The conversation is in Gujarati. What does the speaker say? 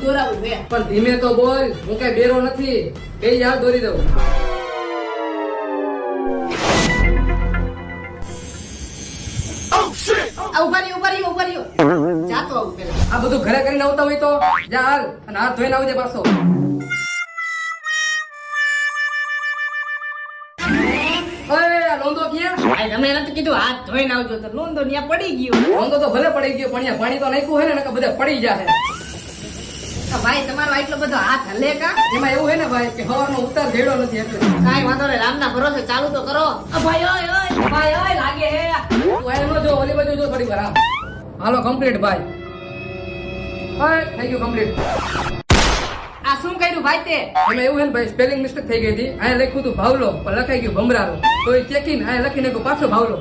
દોરાવું છે. પણ ધીમે તો બોલ, હું કઈ બેરો નથી. બે યાર દોરી દઉં. ઉભા રહ્યો. જાતો આવું પેલા. આ બધું ઘરે કરીને આવતા હોય તો જા હાલ અને હાથ ધોઈને આવજે પાછો. ઓય આ લોંદો ક્યાં? ભાઈ તમે નથી કીધું હાથ ધોઈને આવજો તો લોંદો ન્યા પડી ગયો. લોંદો તો ભલે પડી ગયો પણ અહીંયા પાણી તો નાખ્યું હોય ને નકર બધા પડી જાહે. ભાઈ તમારો આટલો બધો હાથ હલે કા? એમાં એવું હોય ને ભાઈ કે હવાનો ઉતાર ભેડો નથી એટલે. કાઈ વાંધો નહીં, રામના ભરોસે ચાલુ તો કરો. ભાઈ ઓય લાગે હે. તું આ નો જો ઓલી બાજુ જો થોડી વાર આમ. હાલો કમ્પ્લીટ ભાઈ. ઓય થઈ ગયું કમ્પ્લીટ. આ શું કર્યું ભાઈ તે? એમાં એવું હે ને ભાઈ સ્પેલિંગ મિસ્ટેક થઈ ગઈ હતી. અહીંયા લખ્યું હતું ભાવલો પણ લખાઈ ગયું ભમરારો. તો એ ચેકિંગ અહીંયા લખી નાખ્યું પાછો ભાવલો.